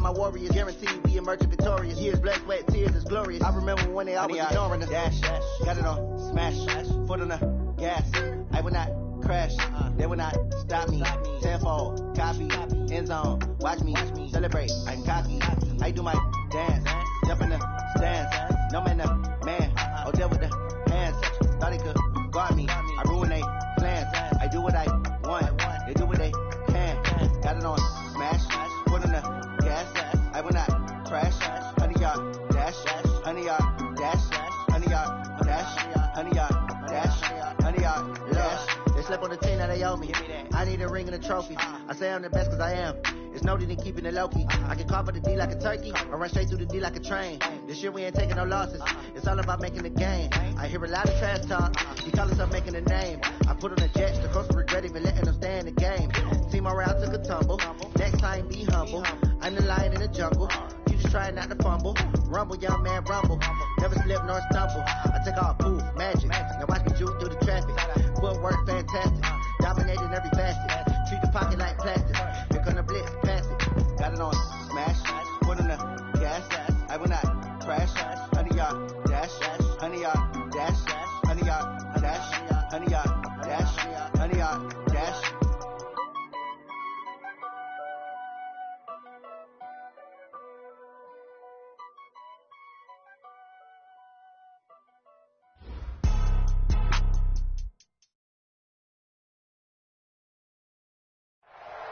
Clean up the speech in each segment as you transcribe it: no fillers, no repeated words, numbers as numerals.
of my warriors, guaranteed we emerge victorious. Years, blood, sweat, tears is glorious. I remember when they always ignoring us. Dash, got it on, smash, foot on the gas. I will not crash, they will not stop me. Tenfold, copy, end zone, watch me celebrate. I'm cocky, I do my dance, jump in the stands. No man, man, oh deal with the hands. Thought they could guard me, I ruin they plans. I do what I want, they do what they can. Got it on, smash, foot on the gas. I will not crash, 100 yard dash, 100 yard dash, 100 yard dash, 100 yard dash, 100 yard dash. They slept on the team that they owe me. I need a ring and a trophy. I say I'm the best cause I am. It's no need in keeping it low-key. I can carve up the D like a turkey or run straight through the D like a train. This year we ain't taking no losses. It's all about making the game. I hear a lot of trash talk. He call himself making a name. I put on the Jets. The coach will regret even letting them stay in the game. Team morale took a tumble. Next time be humble. I'm the lion in the jungle. You just try not to fumble. Rumble, young man, rumble. Never slip nor stumble. I take off, poof, magic. Now watch me juke through the traffic. Footwork fantastic. Dominating every facet. Treat the pocket like plastic. Here come the blitz, pass it. Got it on, smash. Foot on the gas. I will not crash. 100 yard dash. 100 yard dash. 100 yard dash. 100 yard dash. 100 yard dash.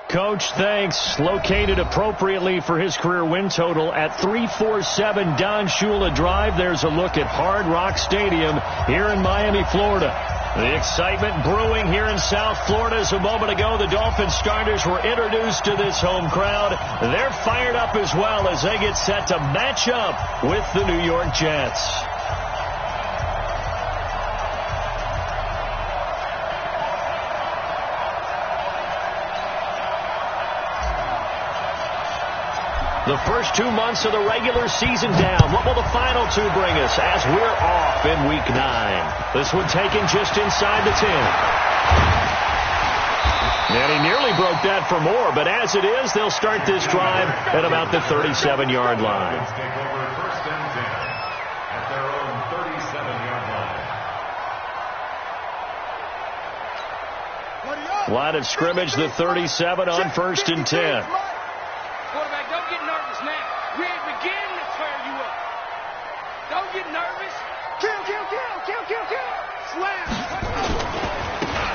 Coach, thanks. Located appropriately for his career win total at 347 Don Shula Drive. There's a look at Hard Rock Stadium here in Miami, Florida. The excitement brewing here in South Florida. As a moment ago, the Dolphins starters were introduced to this home crowd. They're fired up as well as they get set to match up with the New York Jets. The first 2 months of the regular season down. What will the final two bring us as we're off in Week 9? This one taken just inside the 10. And he nearly broke that for more, but as it is, they'll start this drive at about the 37-yard line. Line of scrimmage, the 37 on 1st and 10. Quarterback, don't get nervous now. We ain't beginning to tear you up. Don't get nervous. Kill. Slam.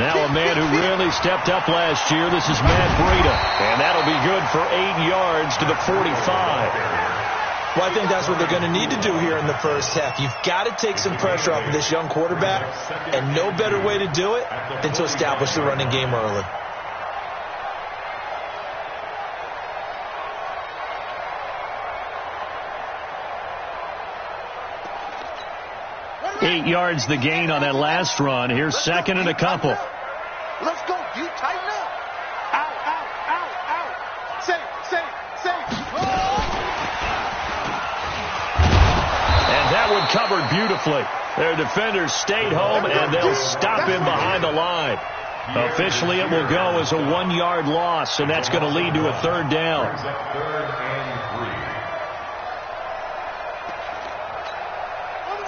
Now a man who really stepped up last year. This is Matt Breida. And that'll be good for 8 yards to the 45. Well, I think that's what they're going to need to do here in the first half. You've got to take some pressure off of this young quarterback, and no better way to do it than to establish the running game early. Eight yards the gain on that last run. Here's second and a couple. Let's go. You tighten up. Out. Safe. And that one covered beautifully. Their defenders stayed home, and they'll stop him behind the line. Officially, it will go as a 1-yard loss, and that's going to lead to a 3rd down.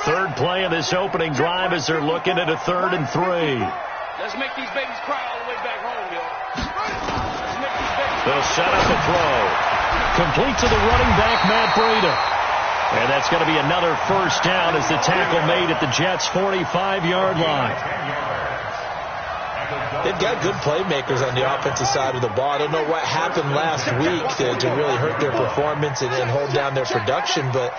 Third play of this opening drive as they're looking at a 3rd and 3. Let's make these babies cry all the way back home, yo. Let's make these babies cry. They'll set up a throw. Complete to the running back, Matt Breida. And that's going to be another 1st down as the tackle made at the Jets' 45-yard line. They've got good playmakers on the offensive side of the ball. I don't know what happened last week to really hurt their performance and hold down their production, but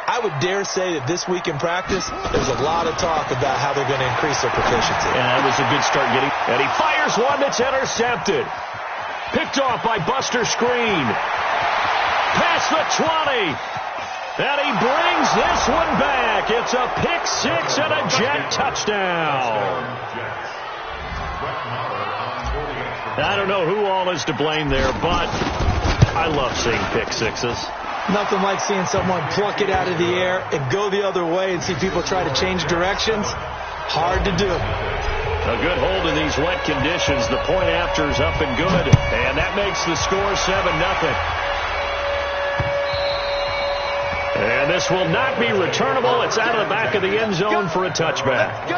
I would dare say that this week in practice, there's a lot of talk about how they're going to increase their proficiency. And that was a good start getting. And he fires one that's intercepted. Picked off by Buster Screen. Past the 20. And he brings this one back. It's a pick 6 and a Jet touchdown. I don't know who all is to blame there, but I love seeing pick 6s. Nothing like seeing someone pluck it out of the air and go the other way and see people try to change directions. Hard to do. A good hold in these wet conditions. The point after is up and good. And that makes the score 7-0. This will not be returnable. It's out of the back of the end zone for a touchback.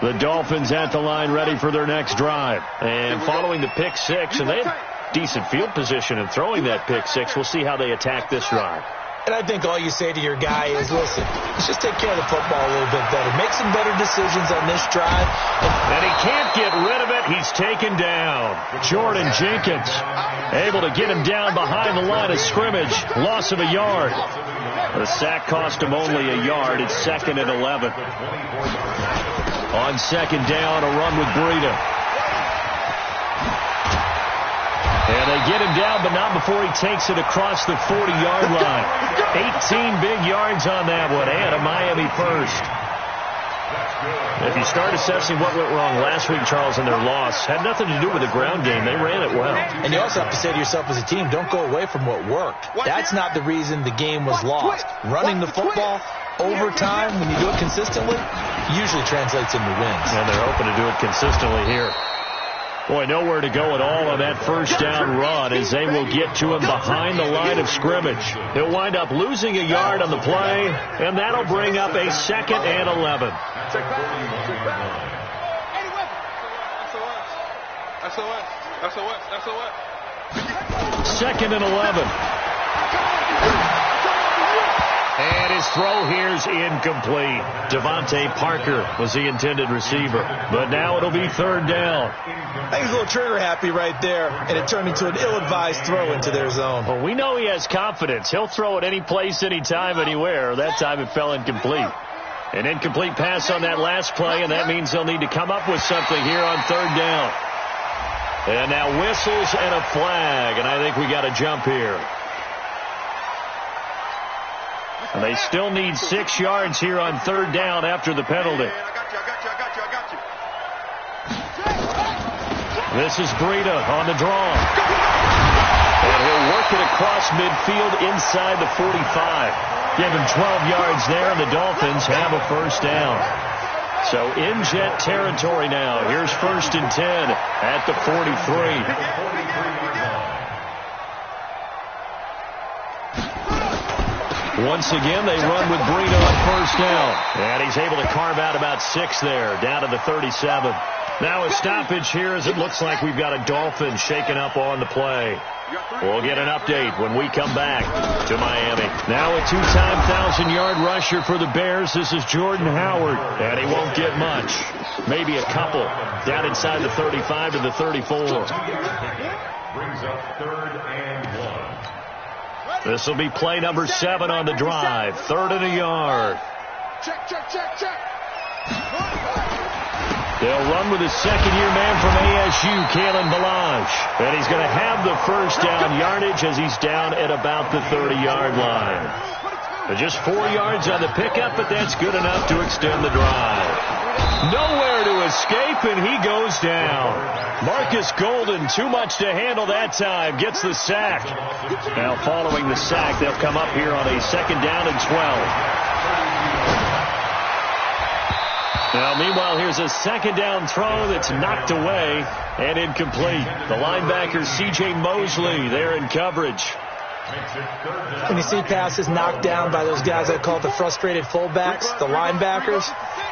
The Dolphins at the line ready for their next drive. And following the pick six, and they have decent field position in throwing that pick six. We'll see how they attack this drive. And I think all you say to your guy is, listen, let's just take care of the football a little bit better. Make some better decisions on this drive. And he can't get rid of it. He's taken down. Jordan Jenkins able to get him down behind the line of scrimmage. Loss of a yard. The sack cost him only a yard. It's 2nd and 11. On 2nd down, a run with Breida. And they get him down, but not before he takes it across the 40-yard line. 18 big yards on that one, and a Miami first. If you start assessing what went wrong last week, Charles, in their loss, had nothing to do with the ground game. They ran it well. And you also have to say to yourself as a team, don't go away from what worked. That's not the reason the game was lost. Running the football over time, when you do it consistently, usually translates into wins. And they're hoping to do it consistently here. Boy, nowhere to go at all on that first down run as they will get to him behind the line of scrimmage. He'll wind up losing a yard on the play, and that'll bring up a 2nd and 11. Second and 11. And his throw here's incomplete. Devontae Parker was the intended receiver. But now it'll be 3rd down. I think he's a little trigger happy right there, and it turned into an ill-advised throw into their zone. Well, we know he has confidence. He'll throw it any place, anytime, anywhere. That time it fell incomplete. An incomplete pass on that last play, and that means they'll need to come up with something here on 3rd down. And now whistles and a flag, and I think we got a jump here. And they still need 6 yards here on 3rd down after the penalty. This is Breida on the draw. And he'll work it across midfield inside the 45. Give him 12 yards there, and the Dolphins have a 1st down. So in Jet territory now. Here's 1st and 10 at the 43. Once again, they run with Breida on 1st down. And he's able to carve out about 6 there, down to the 37. Now a stoppage here as it looks like we've got a Dolphin shaken up on the play. We'll get an update when we come back to Miami. Now a 2-time 1,000-yard rusher for the Bears. This is Jordan Howard, and he won't get much. Maybe a couple down inside the 35 to the 34. Brings up 3rd and 1. This will be play number 7 on the drive. 3rd and a yard. Check. They'll run with his second-year man from ASU, Kalen Ballage. And he's going to have the 1st down yardage as he's down at about the 30-yard line. Just 4 yards on the pickup, but that's good enough to extend the drive. Nowhere to escape, and he goes down. Marcus Golden, too much to handle that time, gets the sack. Now following the sack, they'll come up here on a 2nd down and 12. Now, meanwhile, here's a 2nd down throw that's knocked away and incomplete. The linebacker, C.J. Mosley, there in coverage. When you see passes knocked down by those guys I call the frustrated fullbacks, the linebackers,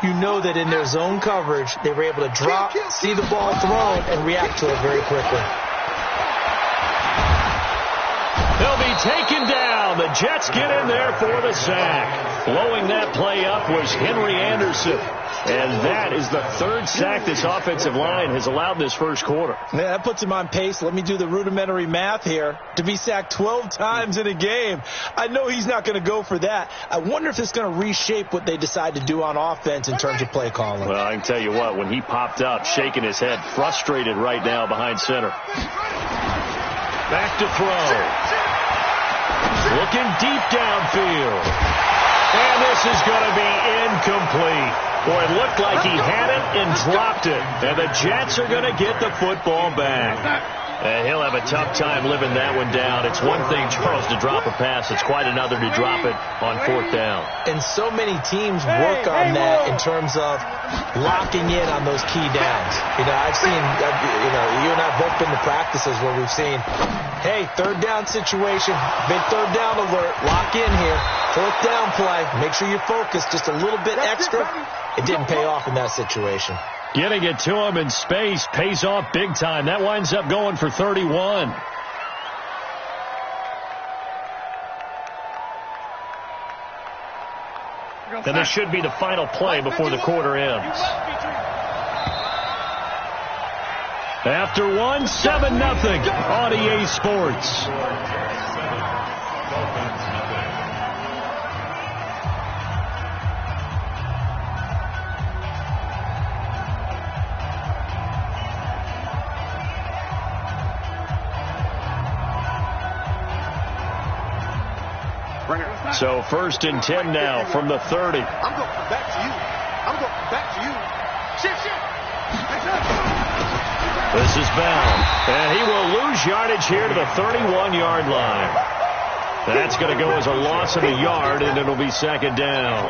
you know that in their zone coverage, they were able to drop, see the ball thrown, and react to it very quickly. They'll be taken down. The Jets get in there for the sack. Blowing that play up was Henry Anderson. And that is the 3rd sack this offensive line has allowed this first quarter. Yeah, that puts him on pace. Let me do the rudimentary math here. To be sacked 12 times in a game, I know he's not going to go for that. I wonder if it's going to reshape what they decide to do on offense in terms of play calling. Well, I can tell you what, when he popped up, shaking his head, frustrated right now behind center. Back to throw. Looking deep downfield. And this is going to be incomplete. Boy, it looked like he had it and dropped it. And the Jets are going to get the football back. He'll have a tough time living that one down. It's one thing, Charles, to drop a pass. It's quite another to drop it on 4th down. And so many teams work on that in terms of locking in on those key downs. I've seen, you and I have both been to practices where we've seen, hey, 3rd down situation, big 3rd down alert, lock in here. 4th down play, make sure you're focused just a little bit extra. It didn't pay off in that situation. Getting it to him in space pays off big time. That winds up going for 31. And this should be the final play before the quarter ends. After 1, 7-0 on EA Sports. So 1st and 10 now from the 30. I'm going back to you. I'm going back to you. Shit. This is Bell. And he will lose yardage here to the 31-yard line. That's going to go as a loss of a yard, and it'll be 2nd down.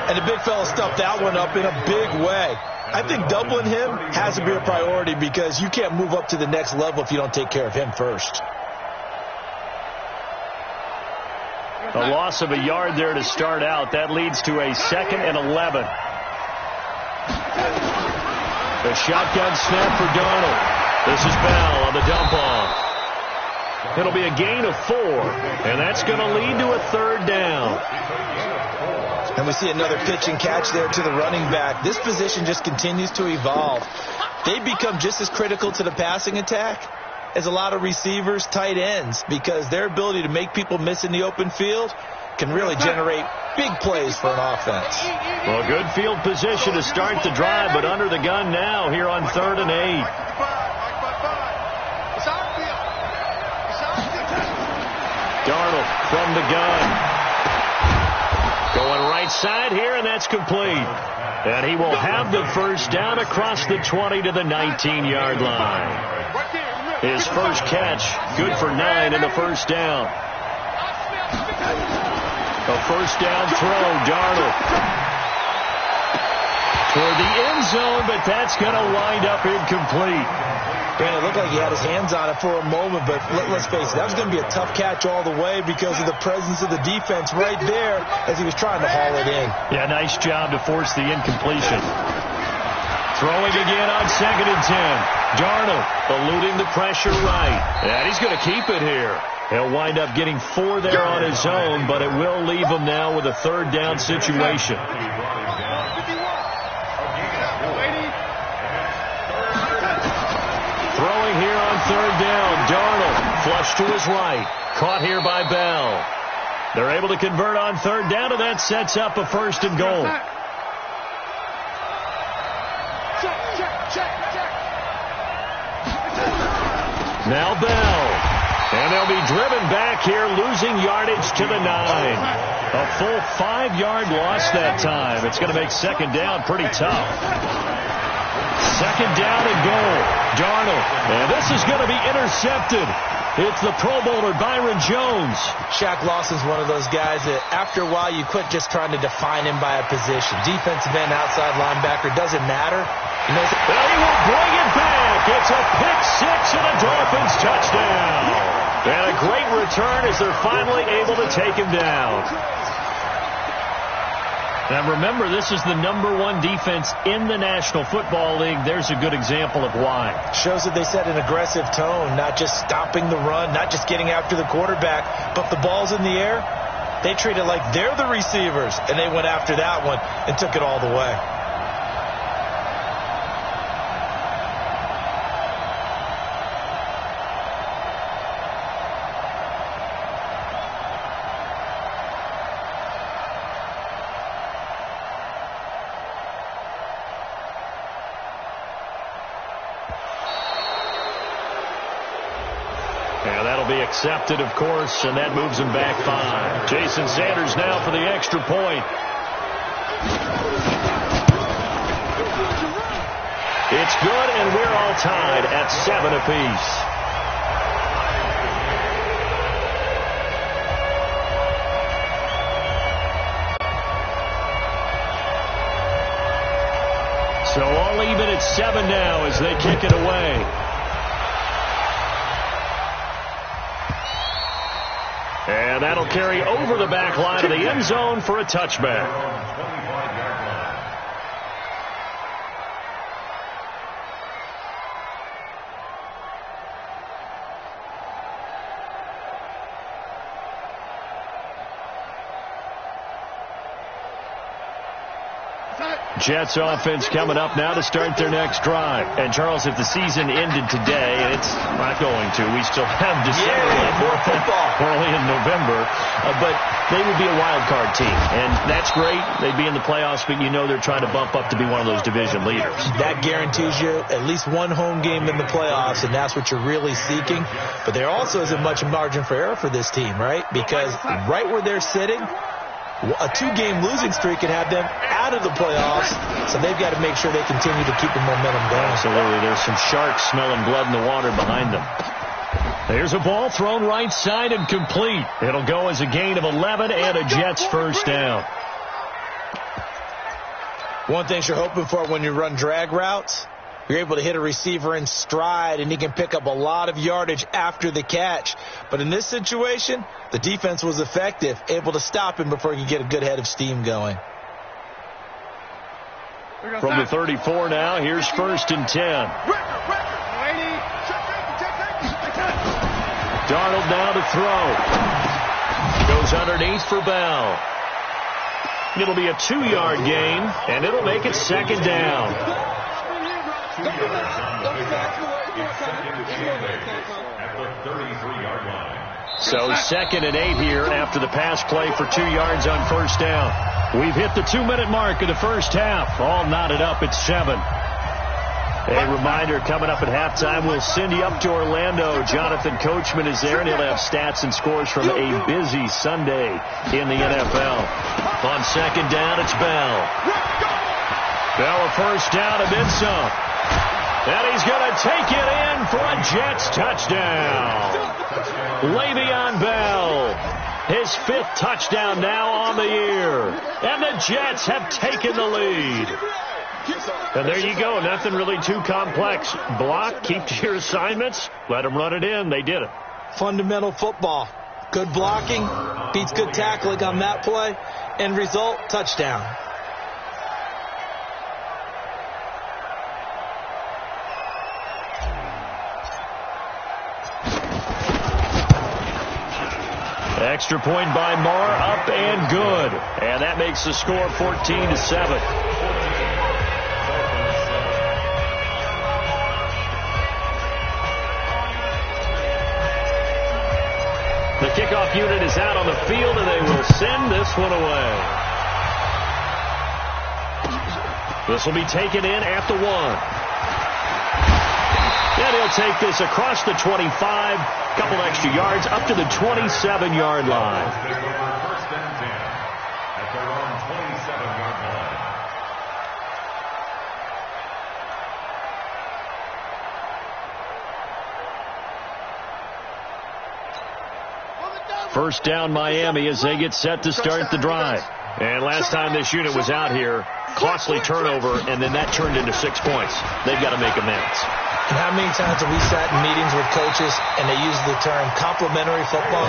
And the big fella stuffed that one up in a big way. I think doubling him has to be a priority because you can't move up to the next level if you don't take care of him first. A loss of a yard there to start out. That leads to a 2nd and 11. The shotgun snap for Darnold. This is Bell on the dump off. It'll be a gain of 4, and that's going to lead to a 3rd down. And we see another pitch and catch there to the running back. This position just continues to evolve. They become just as critical to the passing attack as a lot of receivers, tight ends, because their ability to make people miss in the open field can really generate big plays for an offense. Well, good field position to start the drive, but under the gun now here on 3rd and 8. Darnold from the gun. Going right side here, and that's complete. And he will have the 1st down across the 20 to the 19-yard line. His first catch, good for 9 in the 1st down. A 1st down throw, Darnold. Toward the end zone, but that's going to wind up incomplete. Man, it looked like he had his hands on it for a moment, but let's face it, that was going to be a tough catch all the way because of the presence of the defense right there as he was trying to haul it in. Yeah, nice job to force the incompletion. Throwing again on 2nd and 10. Darnold eluding the pressure right. And he's going to keep it here. He'll wind up getting 4 there on his own, but it will leave him now with a 3rd down situation. Throwing here on 3rd down. Darnold flush to his right. Caught here by Bell. They're able to convert on 3rd down, and that sets up a 1st and goal. Now Bell. And they'll be driven back here, losing yardage to the 9. A full 5-yard loss that time. It's going to make 2nd down pretty tough. 2nd down and goal. Darnold. And this is going to be intercepted. It's the Pro Bowler, Byron Jones. Shaq Lawson's one of those guys that after a while you quit just trying to define him by a position. Defensive end, outside linebacker, doesn't matter. Well, he will bring it back. It's a pick 6 and a Dolphins touchdown. And a great return as they're finally able to take him down. Now remember, this is the #1 defense in the National Football League. There's a good example of why. Shows that they set an aggressive tone, not just stopping the run, not just getting after the quarterback, but the ball's in the air. They treat it like they're the receivers, and they went after that one and took it all the way. Accepted, of course, and that moves him back 5. Jason Sanders now for the extra point. It's good, and we're all tied at 7 apiece. So all even at 7 now as they kick it away. And that'll carry over the back line of the end zone for a touchback. Jets offense coming up now to start their next drive. And, Charles, if the season ended today, and it's not going to, we still have December more football early in November, but they would be a wild card team. And that's great. They'd be in the playoffs, but you know they're trying to bump up to be one of those division leaders. That guarantees you at least one home game in the playoffs, and that's what you're really seeking. But there also isn't much margin for error for this team, right? Because right where they're sitting, a 2-game losing streak can have them out of the playoffs, so they've got to make sure they continue to keep the momentum going. Absolutely. There's some sharks smelling blood in the water behind them. There's a ball thrown right side and complete. It'll go as a gain of 11 and a Jets first down. One thing you're hoping for when you run drag routes, you're able to hit a receiver in stride, and he can pick up a lot of yardage after the catch. But in this situation, the defense was effective, able to stop him before he could get a good head of steam going. From the 34 now, here's 1st and 10. Darnold now to throw. Goes underneath for Bell. It'll be a 2-yard gain, and it'll make it 2nd down. 2 yards on the pickup. It's 2nd and 8 at the 33-yard line. So 2nd and 8 here after the pass play for 2 yards on 1st down. We've hit the 2-minute mark of the first half. All knotted up at 7. A reminder, coming up at halftime, we'll send you up to Orlando. Jonathan Coachman is there, and he'll have stats and scores from a busy Sunday in the NFL. On 2nd down, it's Bell. Bell a first down amid some. And he's going to take it in for a Jets touchdown. Le'Veon Bell, his 5th touchdown now on the year. And the Jets have taken the lead. And there you go. Nothing really too complex. Block, keep to your assignments, let them run it in. They did it. Fundamental football. Good blocking, beats good tackling on that play. End result, touchdown. Extra point by Marr, up and good. And that makes the score 14-7. The kickoff unit is out on the field, and they will send this one away. This will be taken in at the 1. And he'll take this across the 25, couple extra yards, up to the 27-yard line. First and 10 at their own 27-yard line. First down Miami as they get set to start the drive. And last time this unit was out here, costly turnover, and then that turned into 6 points. They've got to make amends. And how many times have we sat in meetings with coaches and they use the term complementary football?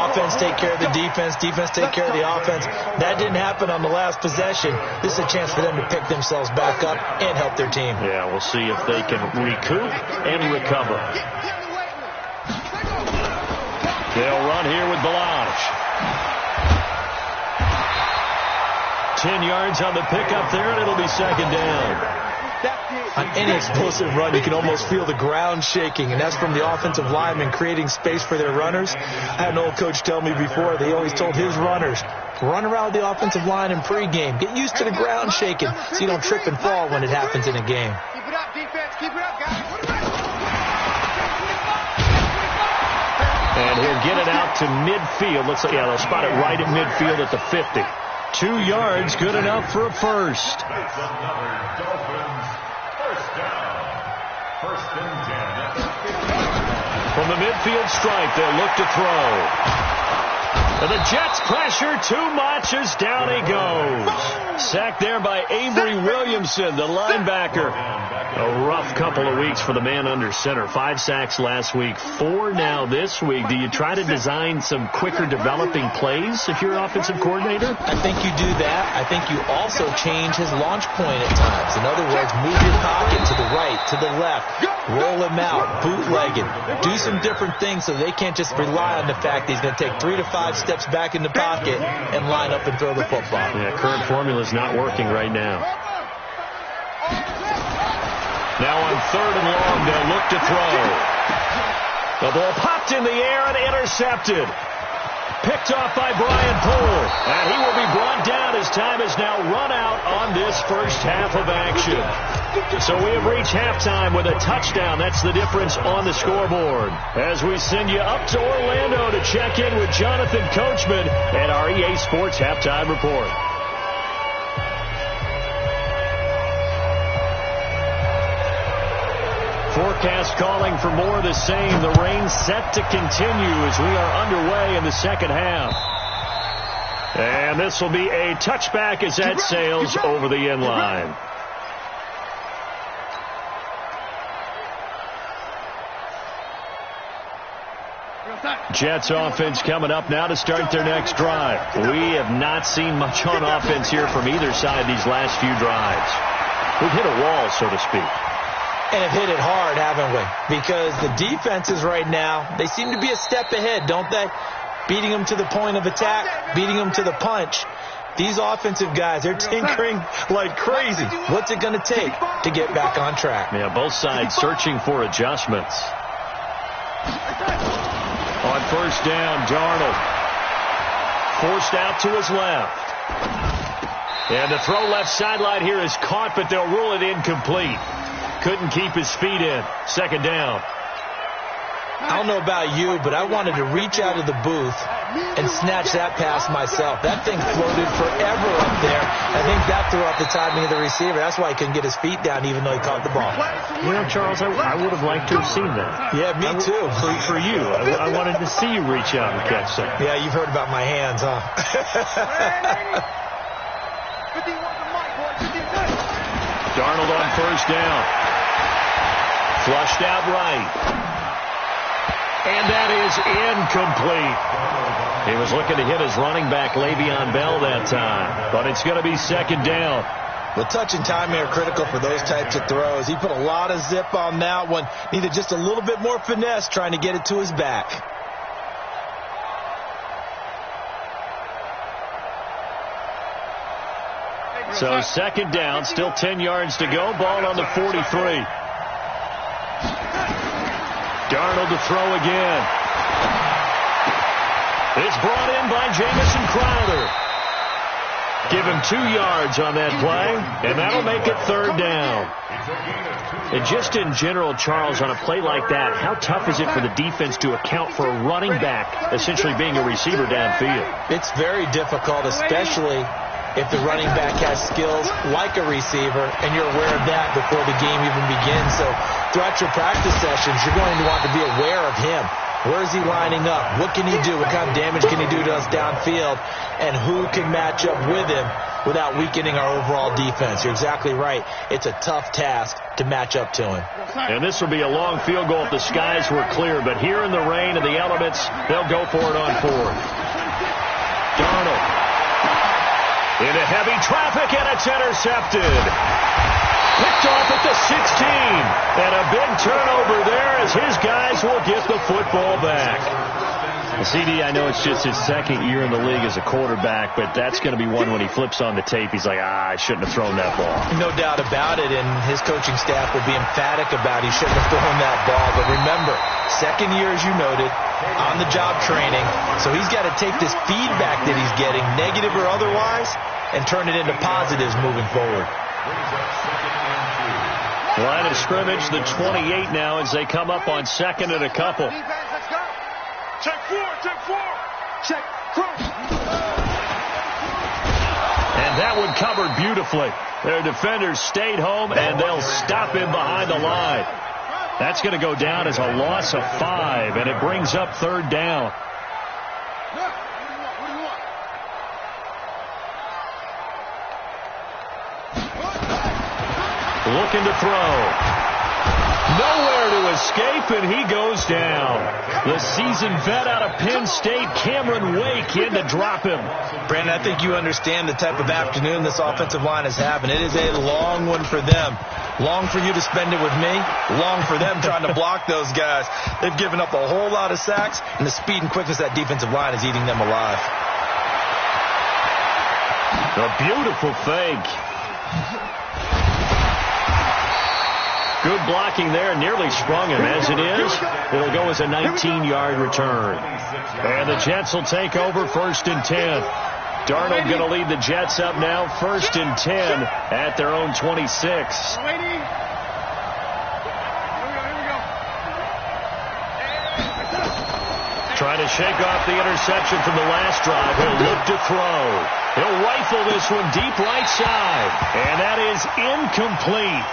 Offense take care of the defense, defense take care of the offense. That didn't happen on the last possession. This is a chance for them to pick themselves back up and help their team. Yeah, we'll see if they can recoup and recover. They'll run here with Balaj. 10 yards on the pickup there, and it'll be 2nd down. On any explosive run, you can almost feel the ground shaking, and that's from the offensive linemen creating space for their runners. I had an old coach tell me before, they always told his runners, run around the offensive line in pregame. Get used to the ground shaking so you don't trip and fall when it happens in a game. Keep it up, defense. Keep it up, guys. And he'll get it out to midfield. Looks like, yeah, they'll spot it right at midfield at the 50. 2 yards, good enough for a first. That's another Dolphins First down. First and 10 at the 50. From the midfield stripe, they'll look to throw. And the Jets pressure too much as down he goes. Sacked there by Avery Williamson, the linebacker. A rough couple of weeks for the man under center. 5 sacks last week, 4 now this week. Do you try to design some quicker developing plays if you're an offensive coordinator? I think you do that. I think you also change his launch point at times. In other words, move his pocket to the right, to the left, roll him out, bootleg him. Do some different things so they can't just rely on the fact that he's going to take 3 to 5 steps back in the pocket and line up and throw the football. Yeah, current formula is not working right now. Now on 3rd and long, they'll look to throw. The ball popped in the air and intercepted. Picked off by Brian Poole. And he will be brought down as time is now run out on this first half of action. So we have reached halftime with a touchdown. That's the difference on the scoreboard. As we send you up to Orlando to check in with Jonathan Coachman and our EA Sports Halftime Report. Forecast calling for more of the same. The rain set to continue as we are underway in the second half. And this will be a touchback as that sails over the end line. Jets offense coming up now to start their next drive. We have not seen much on offense here from either side these last few drives. We've hit a wall, so to speak. And have hit it hard, haven't we? Because the defenses right now, they seem to be a step ahead, don't they? Beating them to the point of attack, beating them to the punch. These offensive guys, they're tinkering like crazy. What's it going to take to get back on track? Yeah, both sides searching for adjustments. On first down, Darnold forced out to his left. And the throw left sideline here is caught, but they'll rule it incomplete. Couldn't keep his feet in. Second down. I don't know about you, but I wanted to reach out of the booth and snatch that pass myself. That thing floated forever up there. I think that threw off the timing of the receiver. That's why he couldn't get his feet down even though he caught the ball. You know, Charles, I would have liked to have seen that. Yeah, me too. For you. I wanted to see you reach out and catch that. Yeah, you've heard about my hands, huh? Darnold on first down. Flushed out right. And that is incomplete. He was looking to hit his running back, Le'Veon Bell, that time. But it's going to be second down. Well, touch and timing are critical for those types of throws. He put a lot of zip on that one. Needed just a little bit more finesse trying to get it to his back. So second down, still 10 yards to go. Ball on the 43. Darnold to throw again. It's brought in by Jamison Crowder. Give him 2 yards on that play, and that'll make it third down. And just in general, Charles, on a play like that, how tough is it for the defense to account for a running back essentially being a receiver downfield? It's very difficult, especially if the running back has skills like a receiver, and you're aware of that before the game even begins. So throughout your practice sessions, you're going to want to be aware of him. Where is he lining up? What can he do? What kind of damage can he do to us downfield? And who can match up with him without weakening our overall defense? You're exactly right. It's a tough task to match up to him. And this will be a long field goal if the skies were clear. But here in the rain and the elements, they'll go for it on fourth. Darnold into heavy traffic, and it's intercepted. Picked off at the 16. And a big turnover there as his guys will get the football back. CD, I know it's just his second year in the league as a quarterback, but that's going to be one when he flips on the tape. He's like, I shouldn't have thrown that ball. No doubt about it, and his coaching staff will be emphatic about he shouldn't have thrown that ball. But remember, second year, as you noted, on-the-job training, so he's got to take this feedback that he's getting, negative or otherwise, and turn it into positives moving forward. Line of scrimmage, the 28 now as they come up on second and a couple. Check four. And That one covered beautifully. Their defenders stayed home, and they'll stop him behind the line. That's going to go down as a loss of 5, and it brings up third down. Looking to throw. Nowhere to escape, and he goes down. The seasoned vet out of Penn State, Cameron Wake, in to drop him. Brandon, I think you understand the type of afternoon this offensive line is having. It is a long one for them. Long for you to spend it with me. Long for them trying to block those guys. They've given up a whole lot of sacks, and the speed and quickness of that defensive line is eating them alive. A beautiful fake. Good blocking there, nearly sprung him. As it is, it'll go as a 19-yard return. And the Jets will take over 1st and 10. Darnold going to lead the Jets up now, 1st and 10 at their own 26. Trying to shake off the interception from the last drive. He'll look to throw. He'll rifle this one deep right side. And that is incomplete.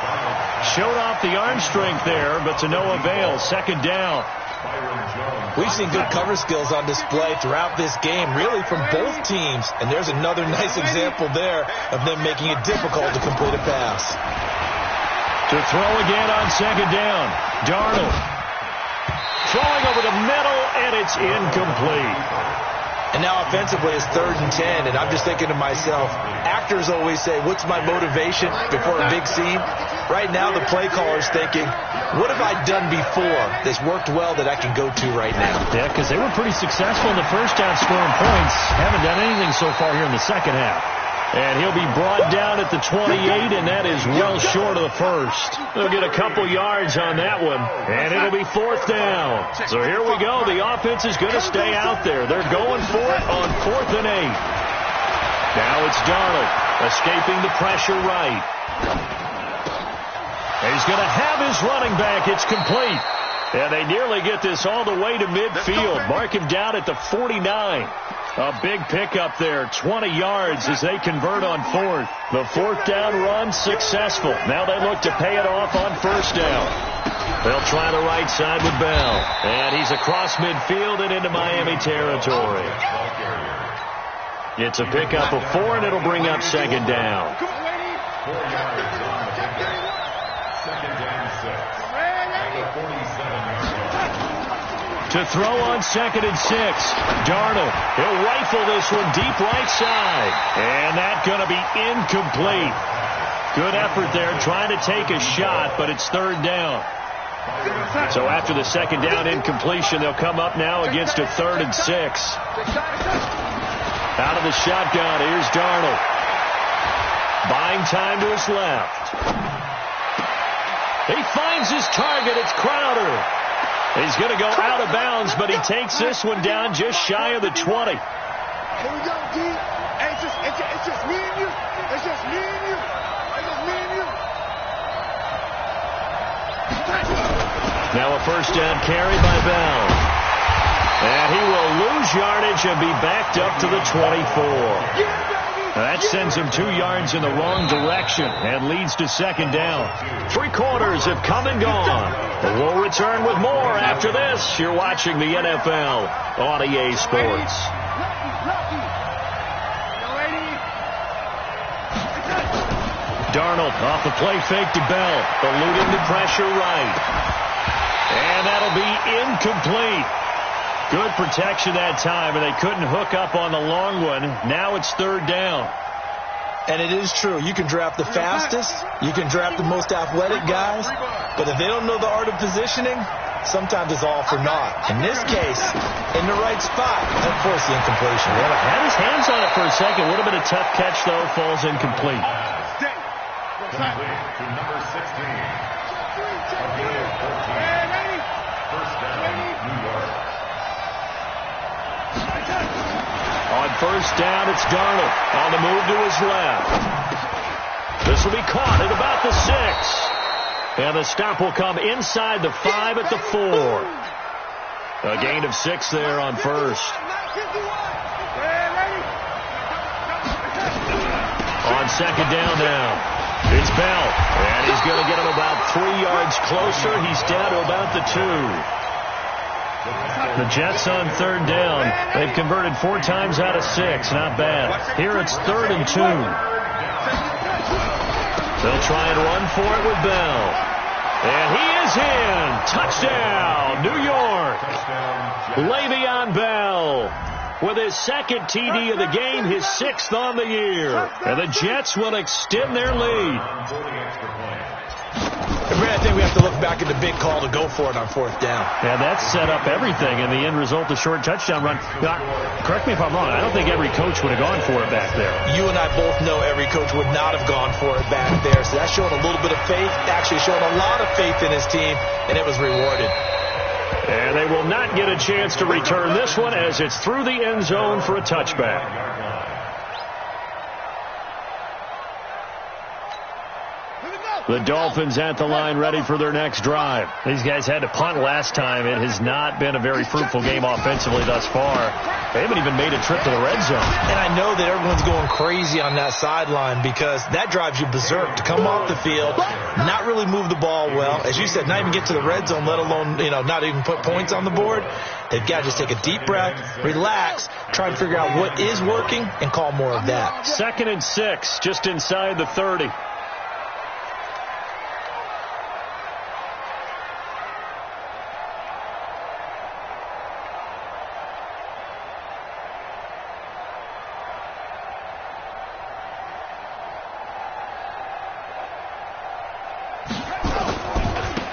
Showed off the arm strength there, but to no avail. 2nd down. We've seen good cover skills on display throughout this game, really from both teams. And there's another nice example there of them making it difficult to complete a pass. To throw again on 2nd down. Darnold. Throwing over the middle, and it's incomplete. And now offensively it's 3rd and 10, and I'm just thinking to myself, actors always say, what's my motivation before a big scene? Right now the play caller's thinking, what have I done before that's worked well that I can go to right now? Yeah, because they were pretty successful in the first half scoring points. Haven't done anything so far here in the second half. And he'll be brought down at the 28, and that is well short of the first. They'll get a couple yards on that one, and it'll be 4th down. So here we go. The offense is going to stay out there. They're going for it on 4th and 8. Now it's Darnold escaping the pressure right. He's going to have his running back. It's complete. And they nearly get this all the way to midfield. Mark him down at the 49. A big pickup there, 20 yards as they convert on 4th. The 4th down run successful. Now they look to pay it off on 1st down. They'll try the right side with Bell. And he's across midfield and into Miami territory. It's a pickup of 4, and it'll bring up 2nd down. 4 yards on the pickup. 2nd down 6. At the 47-yard line. To throw on 2nd and 6. Darnold. He'll rifle this one deep right side. And that's going to be incomplete. Good effort there trying to take a shot, but it's 3rd down. So after the 2nd down incompletion, they'll come up now against a 3rd and 6. Out of the shotgun, here's Darnold. Buying time to his left. He finds his target. It's Crowder. He's going to go out of bounds, but he takes this one down just shy of the 20. Here we go, D. Hey, it's just me and you. It's just me and you. It's just me and you. Now a 1st down carry by Bell. And he will lose yardage and be backed up to the 24. That sends him 2 yards in the wrong direction and leads to 2nd down. 3 quarters have come and gone. But we'll return with more after this. You're watching the NFL on EA Sports. Darnold off the play fake to Bell, eluding the pressure right. And that'll be incomplete. Good protection that time, and they couldn't hook up on the long one. Now it's 3rd down. And it is true. You can draft the fastest. You can draft the most athletic guys. But if they don't know the art of positioning, sometimes it's all for naught. In this case, in the right spot, they'll force the incompletion. Well, had his hands on it for a second. Would have been a tough catch, though. Falls incomplete. Complete to number 16. A gain of 14. 1st down, New York. On 1st down, it's Darnold on the move to his left. This will be caught at about the 6. And the stop will come inside the 5 at the 4. A gain of 6 there on 1st. On second down now. It's Bell, and he's going to get him about 3 yards closer. He's down to about the 2. The Jets on third down. They've converted 4 times out of 6. Not bad. Here it's 3rd and 2. They'll try and run for it with Bell. And he is in. Touchdown, New York. Le'Veon Bell with his second TD of the game, his 6th on the year. And the Jets will extend their lead. I think we have to look back at the big call to go for it on 4th down. Yeah, that set up everything, and the end result, the short touchdown run. Now, correct me if I'm wrong, I don't think every coach would have gone for it back there. You and I both know every coach would not have gone for it back there, so that's showing a little bit of faith, actually showing a lot of faith in his team, and it was rewarded. And they will not get a chance to return this one as it's through the end zone for a touchback. The Dolphins at the line ready for their next drive. These guys had to punt last time. It has not been a very fruitful game offensively thus far. They haven't even made a trip to the red zone. And I know that everyone's going crazy on that sideline because that drives you berserk to come off the field, not really move the ball well. As you said, not even get to the red zone, let alone, not even put points on the board. They've got to just take a deep breath, relax, try and figure out what is working, and call more of that. 2nd and 6, just inside the 30.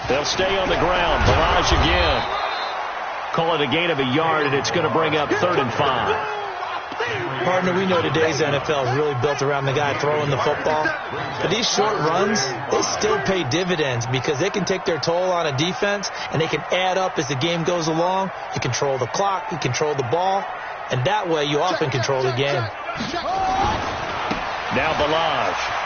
They'll stay on the ground. Barrage again. Call it a gain of a yard, and it's going to bring up 3rd and 5. Partner, we know today's NFL is really built around the guy throwing the football. But these short runs, they still pay dividends because they can take their toll on a defense, and they can add up as the game goes along. You control the clock, you control the ball, and that way you often control the game. Now Barrage.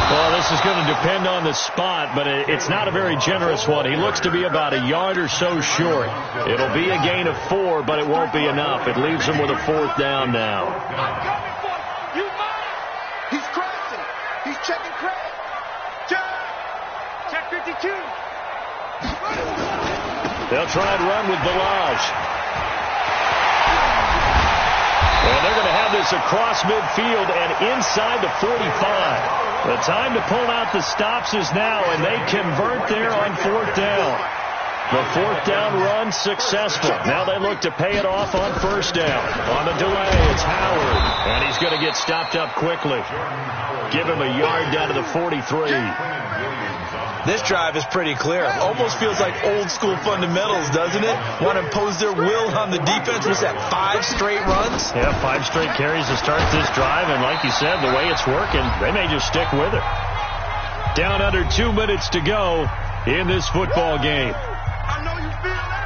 Well, this is going to depend on the spot, but it's not a very generous one. He looks to be about a yard or so short. It'll be a gain of 4, but it won't be enough. It leaves him with a 4th down now. He's crossing. He's checking Craig. Check 52. They'll try and run with Barrage. And they're going to have this across midfield and inside the 45. The time to pull out the stops is now, and they convert there on 4th down. The 4th down run successful. Now they look to pay it off on 1st down. On the delay, it's Howard, and he's going to get stopped up quickly. Give him a yard down to the 43. This drive is pretty clear. Almost feels like old school fundamentals, doesn't it? Want to impose their will on the defense. What's that, 5 straight runs? Yeah, 5 straight carries to start this drive, and like you said, the way it's working, they may just stick with it. Down under 2 minutes to go in this football game. I know you feel that.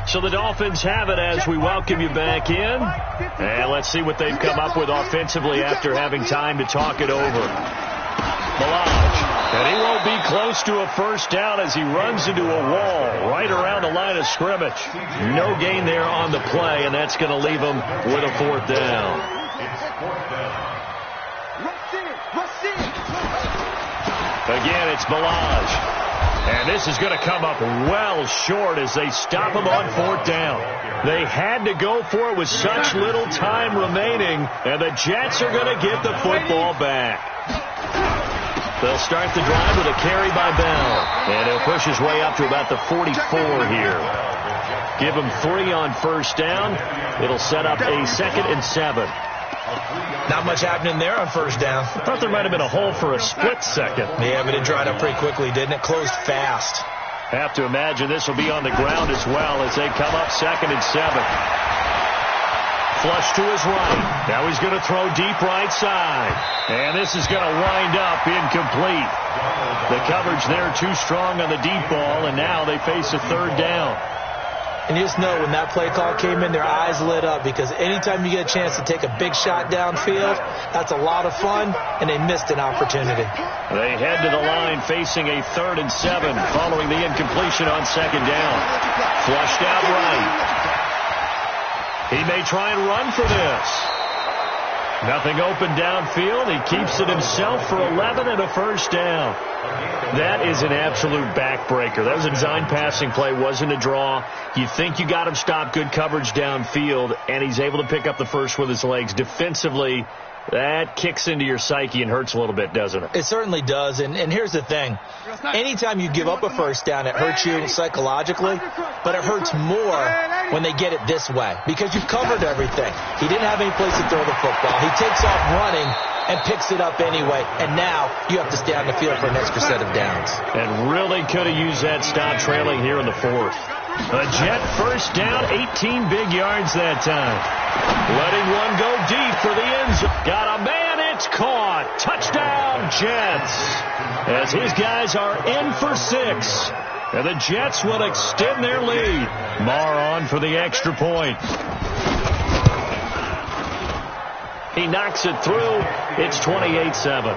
So the Dolphins have it as we welcome you back in. And let's see what they've come up with offensively after having time to talk it over. Barrage. And he won't be close to a 1st down as he runs into a wall right around the line of scrimmage. No gain there on the play, and that's going to leave him with a 4th down. Again, it's Barrage. And this is going to come up well short as they stop him on 4th down. They had to go for it with such little time remaining, and the Jets are going to get the football back. They'll start the drive with a carry by Bell, and he'll push his way up to about the 44 here. Give him 3 on 1st down. It'll set up a 2nd and 7. Not much happening there on 1st down. I thought there might have been a hole for a split second. Yeah, but it dried up pretty quickly, didn't it? Closed fast. Have to imagine this will be on the ground as well as they come up 2nd and 7. Flush to his right. Now he's going to throw deep right side. And this is going to wind up incomplete. The coverage there too strong on the deep ball, and now they face a 3rd down. And you just know when that play call came in, their eyes lit up, because anytime you get a chance to take a big shot downfield, that's a lot of fun, and they missed an opportunity. They head to the line facing a 3rd and 7 following the incompletion on 2nd down. Flushed out right. He may try and run for this. Nothing open downfield. He keeps it himself for 11 and a 1st down. That is an absolute backbreaker. That was a design passing play, wasn't a draw. You think you got him stopped, good coverage downfield, and he's able to pick up the first with his legs. Defensively, that kicks into your psyche and hurts a little bit, doesn't it? It certainly does, and here's the thing. Anytime you give up a 1st down, it hurts you psychologically, but it hurts more when they get it this way, because you've covered everything. He didn't have any place to throw the football. He takes off running and picks it up anyway, and now you have to stay on the field for an extra set of downs. And really could have used that stop trailing here in the 4th. A Jet 1st down, 18 big yards that time. Letting one go deep for the end zone. Got a man, it's caught. Touchdown, Jets. As his guys are in for 6. And the Jets will extend their lead. Marr on for the extra point. He knocks it through. It's 28-7.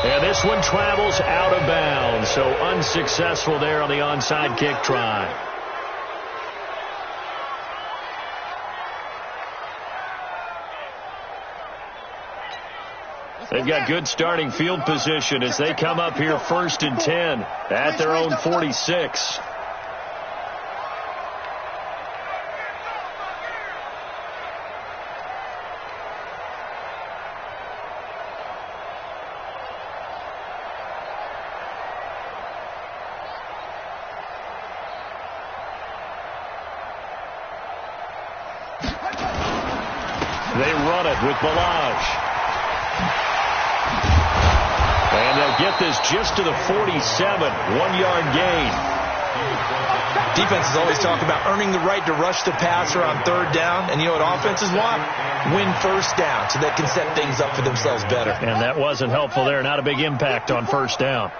And this one travels out of bounds, so unsuccessful there on the onside kick try. They've got good starting field position as they come up here 1st and 10 at their own 46. They run it with Balaj. And they'll get this just to the 47, 1-yard gain. Defenses always talk about earning the right to rush the passer on 3rd down. And you know what offenses want? Win 1st down so they can set things up for themselves better. And that wasn't helpful there. Not a big impact on 1st down.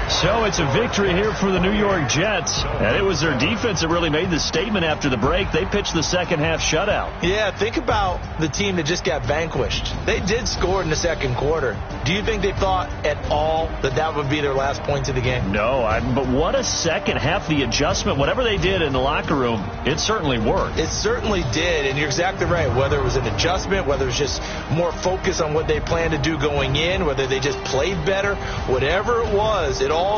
So it's a victory here for the New York Jets. And it was their defense that really made the statement after the break. They pitched the second-half shutout. Yeah, think about the team that just got vanquished. They did score in the 2nd quarter. Do you think they thought at all that that would be their last points of the game? No, but what a second half. The adjustment, whatever they did in the locker room, it certainly worked. It certainly did, and you're exactly right. Whether it was an adjustment, whether it was just more focus on what they planned to do going in, whether they just played better, whatever it was, it all